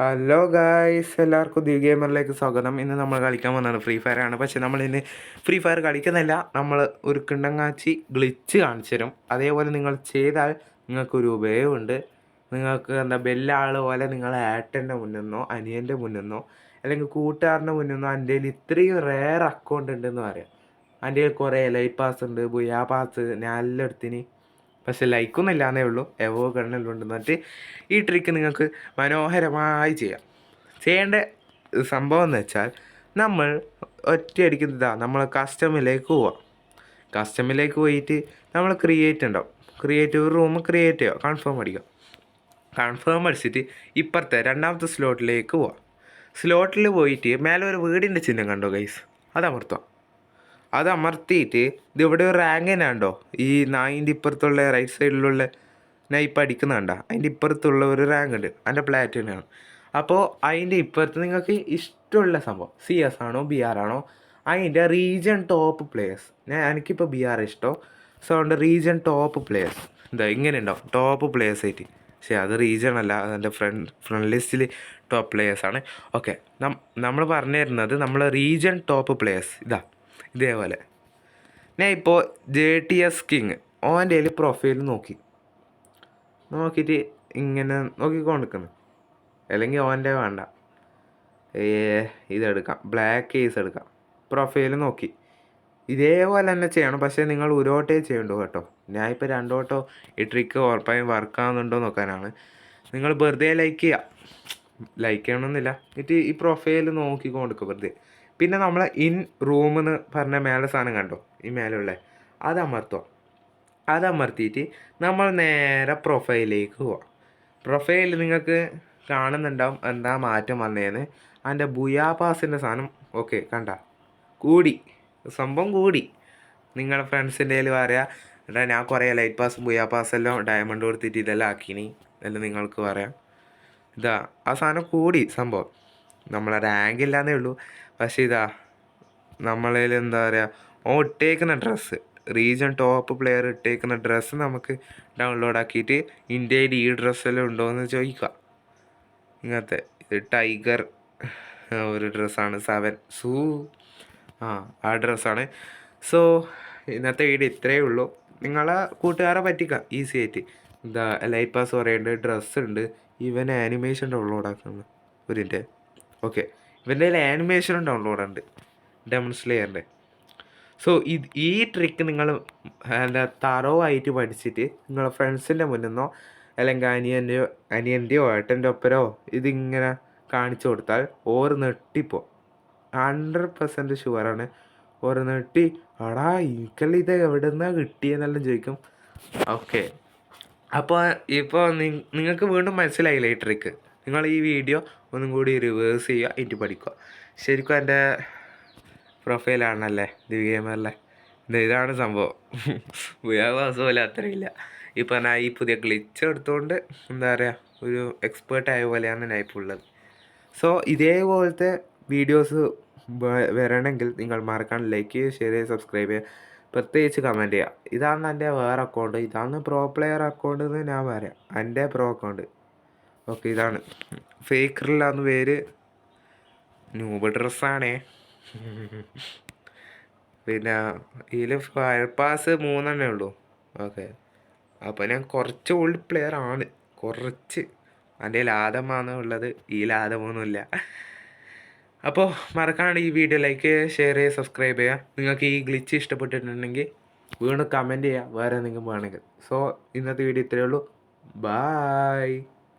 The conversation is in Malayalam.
ഹലോ ഗായ്സ്, എല്ലാവർക്കും ദി ഗെയിമറിലേക്ക് സ്വാഗതം. ഇന്ന് നമ്മൾ കളിക്കാൻ വന്നതാണ് ഫ്രീ ഫയർ ആണ്. പക്ഷേ നമ്മളിന്ന് ഫ്രീ ഫയർ കളിക്കുന്നില്ല, നമ്മൾ ഒരു കിണ്ടങ്ങാച്ചി ഗ്ലിച്ച് കാണിച്ചു തരും. അതേപോലെ നിങ്ങൾ ചെയ്താൽ നിങ്ങൾക്കൊരു ഉപയോഗമുണ്ട്. നിങ്ങൾക്ക് എന്താ ബെല്ലാൾ പോലെ നിങ്ങളെ ഏട്ടൻ്റെ മുന്നിൽ നിന്നോ അനിയൻ്റെ മുന്നിൽ നിന്നോ അല്ലെങ്കിൽ കൂട്ടുകാരൻ്റെ മുന്നിൽ നിന്നോ എൻ്റെ കയ്യിൽ ഇത്രയും റെയർ അക്കൗണ്ട് ഉണ്ടെന്ന് പറയാം. എൻ്റെ കയ്യിൽ കുറേ ലൈറ്റ് പാസ് ഉണ്ട്, ബുയാ പാസ് ഞാൻ എല്ലാം എടുത്തിന്. പക്ഷെ ലൈക്കൊന്നും ഇല്ലാന്നേ ഉള്ളൂ, എവോ ഗണ്ണെല്ലാം എന്നിട്ട് ഈ ട്രിക്ക് നിങ്ങൾക്ക് മനോഹരമായി ചെയ്യാം. ചെയ്യേണ്ട സംഭവം എന്ന് വെച്ചാൽ നമ്മൾ ഒറ്റയടിക്കുന്നതാ നമ്മൾ കസ്റ്റമിലേക്ക് പോവാം. കസ്റ്റമിലേക്ക് പോയിട്ട് നമ്മൾ ക്രിയേറ്റ് ഉണ്ടാവും. ക്രിയേറ്റ് ഒരു റൂം ക്രിയേറ്റ് ചെയ്യുക, കൺഫേം അടിക്കുക. കൺഫേം അടിച്ചിട്ട് ഇപ്പുറത്തെ രണ്ടാമത്തെ സ്ലോട്ടിലേക്ക് പോവാം. സ്ലോട്ടിൽ പോയിട്ട് മേലെ ഒരു വീടിൻ്റെ ചിഹ്നം കണ്ടോ ഗൈസ്, അത് അമർത്താം. അത് അമർത്തിയിട്ട് ഇതിവിടെ ഒരു റാങ്ക് തന്നെ ഉണ്ടോ, ഈ നായിൻ്റെ ഇപ്പുറത്തുള്ള റൈറ്റ് സൈഡിലുള്ള ഞാൻ ഇപ്പം അടിക്കുന്നുണ്ട, അതിൻ്റെ ഇപ്പുറത്തുള്ള ഒരു റാങ്ക് ഉണ്ട്, അതിൻ്റെ പ്ലാറ്റിനാണ്. അപ്പോൾ അതിൻ്റെ ഇപ്പുറത്ത് നിങ്ങൾക്ക് ഇഷ്ടമുള്ള സംഭവം CS ആണോ BR ആണോ അതിൻ്റെ റീജിയൻ ടോപ്പ് പ്ലേയേഴ്സ്, എനിക്കിപ്പോൾ BR ഇഷ്ടം. സോ അതുകൊണ്ട് റീജിയൻ ടോപ്പ് പ്ലേയേഴ്സ് എന്താ ഇങ്ങനെ ഉണ്ടാവും, ടോപ്പ് പ്ലേയേഴ്സ് ആയിട്ട്. പക്ഷേ അത് റീജിയൺ അല്ല, അതെൻ്റെ ഫ്രണ്ട് ലിസ്റ്റിൽ ടോപ്പ് പ്ലേയേഴ്സാണ്. ഓക്കെ, നമ്മൾ പറഞ്ഞു തരുന്നത് നമ്മൾ റീജിയൻ ടോപ്പ് പ്ലേയേഴ്സ് ഇതേപോലെ. ഞാൻ ഇപ്പോൾ JTS കിങ് ഓൻ്റെ കയ്യിൽ പ്രൊഫൈൽ നോക്കിയിട്ട് ഇങ്ങനെ നോക്കിക്കൊണ്ടിരിക്കുന്നു. അല്ലെങ്കിൽ ഓൻ്റെ വേണ്ട, ഇതെടുക്കാം, ബ്ലാക്ക് കേസ് എടുക്കാം. പ്രൊഫൈൽ നോക്കി ഇതേപോലെ തന്നെ ചെയ്യണം. പക്ഷേ നിങ്ങൾ ഒരു വട്ടേ ചെയ്യണ്ടോ കേട്ടോ. ഞാൻ ഇപ്പോൾ 2 വട്ടം ഈ ട്രിക്ക് ഉറപ്പായും വർക്കാവുന്നുണ്ടോ നോക്കാനാണ്. നിങ്ങൾ വെറുതെ ലൈക്ക് ചെയ്യണമെന്നില്ല, എന്നിട്ട് ഈ പ്രൊഫൈൽ നോക്കിക്കൊണ്ടിരിക്കുക വെറുതെ. പിന്നെ നമ്മൾ ഇൻ റൂം എന്ന് പറഞ്ഞ മേലെ സാധനം കണ്ടോ, ഈ മേലുള്ള അതമർത്തിയിട്ട് നമ്മൾ നേരെ പ്രൊഫൈലിലേക്ക് പോവാം. പ്രൊഫൈലിൽ നിങ്ങൾക്ക് കാണുന്നുണ്ടാവും എന്താ മാറ്റം വന്നതെന്ന്. അതിൻ്റെ ബുയാ പാസിൻ്റെ സാധനം ഓക്കെ കണ്ട സംഭവം കൂടി. നിങ്ങളുടെ ഫ്രണ്ട്സിൻ്റെ കയ്യിൽ പറയാം, എടാ ഞാൻ കുറേ ലൈറ്റ് പാസ് ബുയാ പാസ്സെല്ലാം ഡയമണ്ട് കൊടുത്തിട്ട് ഇതെല്ലാം ആക്കിനി എല്ലാം നിങ്ങൾക്ക് പറയാം. ആ സാധനം കൂടി സംഭവം. നമ്മളെ റാങ്ക് ഇല്ലാന്നേ ഉള്ളൂ. പക്ഷേ നമ്മളതിൽ എന്താ പറയുക, ഇട്ടേക്കുന്ന ഡ്രസ്സ്, റീജിയൻ ടോപ്പ് പ്ലെയർ ഇട്ടേക്കുന്ന ഡ്രസ്സ് നമുക്ക് ഡൗൺലോഡ് ആക്കിയിട്ട് ഇന്ത്യയിൽ ഈ ഡ്രസ്സെല്ലാം ഉണ്ടോ എന്ന് ചോദിക്കുക. ഇങ്ങനത്തെ ഇത് ടൈഗർ ഒരു ഡ്രസ്സാണ്, 7 ആ ഡ്രസ്സാണ്. സോ ഇന്നത്തെ വീഡിയോ ഇത്രയേ ഉള്ളൂ. നിങ്ങളെ കൂട്ടുകാരെ പറ്റിക്കാം ഈസി ആയിട്ട്. ലൈറ്റ് പാസ് പറയുന്നുണ്ട്, ഡ്രസ്സ് ഉണ്ട്, ഇവൻ ആനിമേഷൻ ഡൗൺലോഡ് ആക്കുന്നത് ഒരിൻ്റെ. ഓക്കെ, ഇവൻ്റെ കയ്യിൽ ആനിമേഷനും ഡൗൺലോഡ് ഉണ്ട്, ഡെമൺ സ്ലേയറിൻ്റെ. സോ ഈ ട്രിക്ക് നിങ്ങൾ തറവായിട്ട് പഠിച്ചിട്ട് നിങ്ങളെ ഫ്രണ്ട്സിൻ്റെ മുന്നിൽ നിന്നോ അല്ലെങ്കിൽ അനിയൻ്റെയോ ഏട്ടൻ്റെ ഒപ്പരോ ഇതിങ്ങനെ കാണിച്ചു കൊടുത്താൽ ഓർ നെട്ടിപ്പോൾ 100% ഷുവറാണ്. ഓർ നെട്ടി എടാ എനിക്കെല്ലാം ഇത് എവിടെ നിന്നാണ് കിട്ടിയെന്നെല്ലാം ചോദിക്കും. ഓക്കെ, അപ്പോൾ ഇപ്പോൾ നിങ്ങൾക്ക് വീണ്ടും മനസ്സിലായില്ലേ ഈ ട്രിക്ക്. നിങ്ങൾ ഈ വീഡിയോ ഒന്നും കൂടി റിവേഴ്സ് ചെയ്യുക, എന്നിട്ട് പഠിക്കുക. ശരിക്കും എൻ്റെ പ്രൊഫൈലാണല്ലേ ദിവ്യമല്ലേ, ഇതാണ് സംഭവം. ഉപയോഗവാസം പോലെ അത്രയില്ല. ഇപ്പം ഞാൻ ഈ പുതിയ ഗ്ലിച്ച് എടുത്തുകൊണ്ട് എന്താ പറയുക, ഒരു എക്സ്പേർട്ട് ആയ പോലെയാണ് ഞാൻ ഇപ്പോൾ ഉള്ളത്. സോ ഇതേപോലത്തെ വീഡിയോസ് വരണമെങ്കിൽ നിങ്ങൾ മറക്കാൻ ലൈക്ക് ചെയ്യുക, ഷെയർ ചെയ്യുക, സബ്സ്ക്രൈബ് ചെയ്യുക, പ്രത്യേകിച്ച് കമൻറ്റ് ചെയ്യുക. ഇതാണ് എൻ്റെ വേറെ അക്കൗണ്ട്, ഇതാണ് പ്രോ പ്ലെയർ അക്കൗണ്ട് എന്ന് ഞാൻ പറയാം, എൻ്റെ പ്രോ അക്കൗണ്ട്. ഓക്കെ, ഇതാണ് ഫേക്കറില്ലാന്ന് പേര്, ന്യൂബ് ഡ്രസ്സാണേ. പിന്നെ ഇതിൽ ഫയർ പാസ് 3 ഉള്ളൂ. ഓക്കെ, അപ്പോൾ ഞാൻ കുറച്ച് ഓൾഡ് പ്ലെയർ ആണ്, കുറച്ച്. എൻ്റെ ലാദമാണ് ഉള്ളത്, ഈ ലാദമൊന്നുമില്ല. അപ്പോൾ മറക്കാണ്ട് ഈ വീഡിയോ ലൈക്ക് ചെയ്യുക, ഷെയർ ചെയ്യുക, സബ്സ്ക്രൈബ് ചെയ്യുക. നിങ്ങൾക്ക് ഈ ഗ്ലിച്ച് ഇഷ്ടപ്പെട്ടിട്ടുണ്ടെങ്കിൽ വീണ്ടും കമൻറ്റ് ചെയ്യുക, വേറെ എന്തെങ്കിലും വേണമെങ്കിൽ. സോ ഇന്നത്തെ വീഡിയോ ഇത്രയേ ഉള്ളൂ. ബായ്.